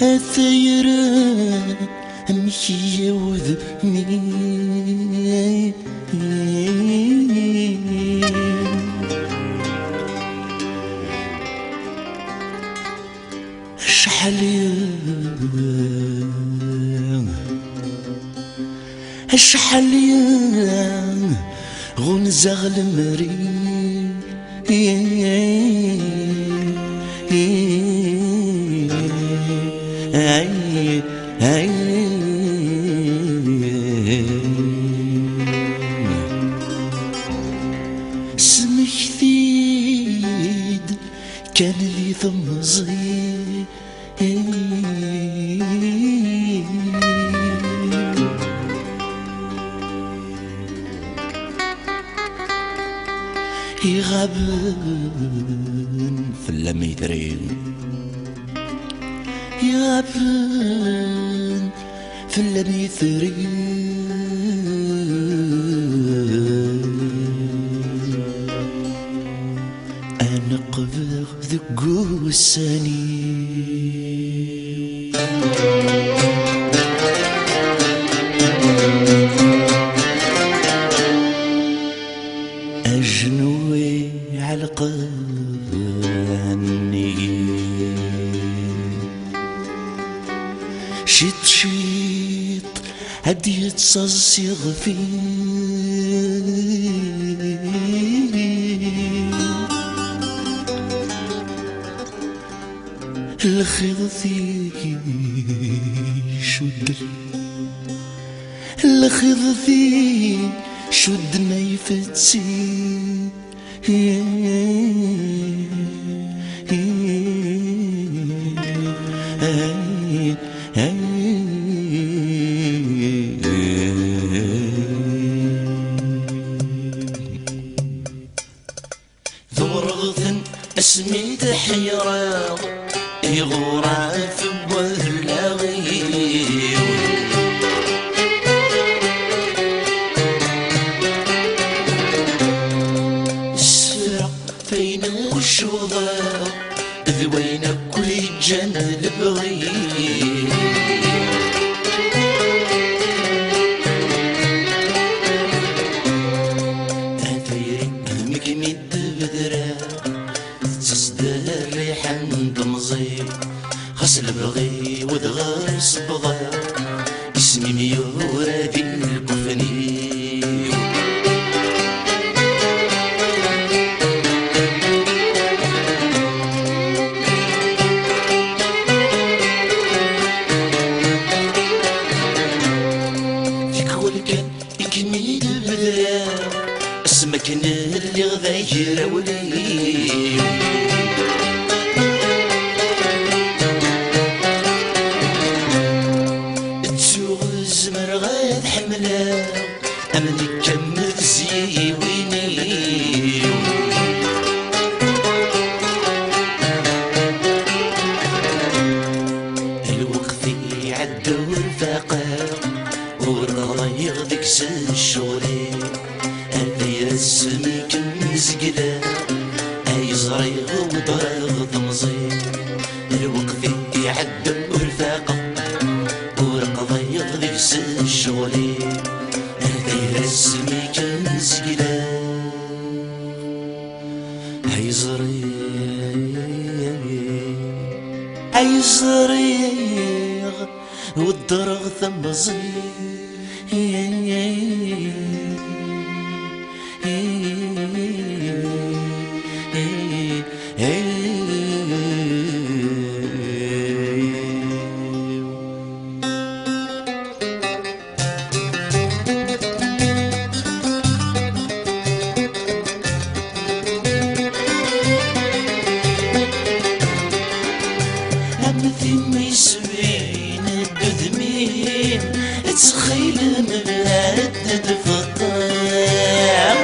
الثيران مشي وذمي شحال يا غنزغ المري سمك ثيد كان لي ثمزي يغابن في اللميدرين يغابن في اللميدرين أنا قبض ذقوساني أجنوي على قاني شيط شيط هدي يتصصيغ فيه الخضثي شد الخضثي شد ما يفتسي ذو رغث اسمي تحيرا يغورا في بوهلاغي فين الشوضة ذوينك ويجن البغي أثيري مكمد بدرا تصدر ريحا تمزي غسل بغي ودغرس بغا اسمي ميورا في الكفني يكميد بدرا اسمك اللي غذاير ولي تسوغ الزمر غاد حملا امني كمل زي ويني الوقت يعدى ورفاقه والله يغذيك سنشوري هذي رسمي كنزقلا اي زريغ وضرغ ضمزي الوقت يعدى ورفاقه والله يغذيك سنشوري هذي رسمي كنزقلا اي زريغ والضرغ ثمزي تخيل مبادد في الطيام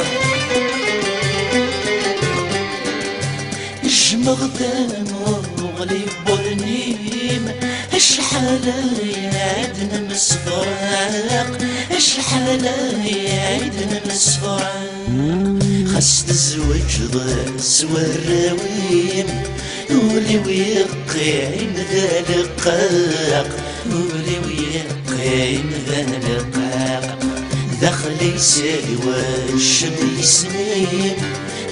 جمغتان وغلي بورنيم اشحال عيدنا مسفراق اشحال عيدنا مسفراق خاص الزواج ضاس والراويم ولي ولي ويقيم ذا لقاق، ولي ويقيم ذا لقاق. دخل يساوى الشمس سنين،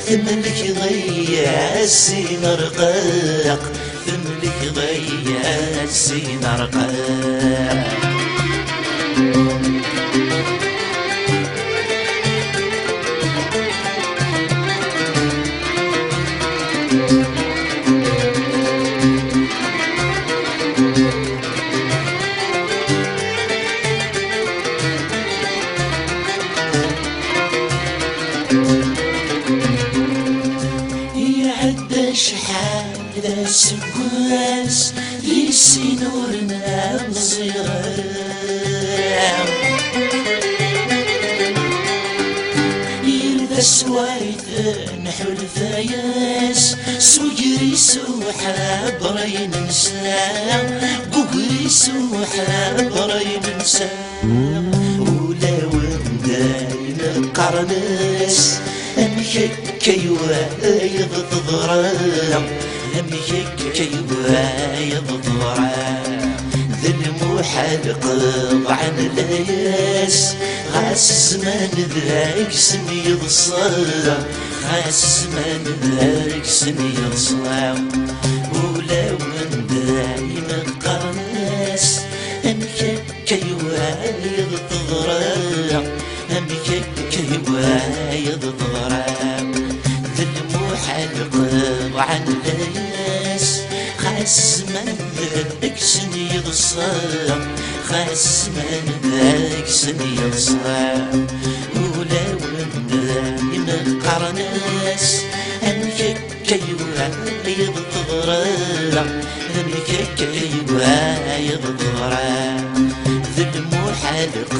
ثملك ضيع السين رقاق، ثملك ضيع السين رقاق. شحال ذا سكواس يسينورنا بصغار، يرذا سوايث نحو الفياس، سوجري سوحة براي ننسى، ققري سوحة براي ننسى. ولا ونداين قرناس أميك كيوايض ضرام، أميك كيوايض ضرام. ذا المحلق عن الياس، غاس الزمان ذاك سمي الصام، غاس الزمان ذاك سمي الصام. ولا من دايما قرناس أميك كيوايض ضرام، أميك كيوايض ضرام. ذا المحلق عن الياس، خاس من ذاك سني الصام، خاس من ذاك سني الصام. ولا من دايما قرناس أميك كيوايض ضرام، أميك كيوايض ضرام. ذا المحلق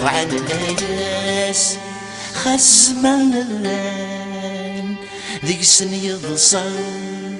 عن الياس، خاس من ذاك سني الصام.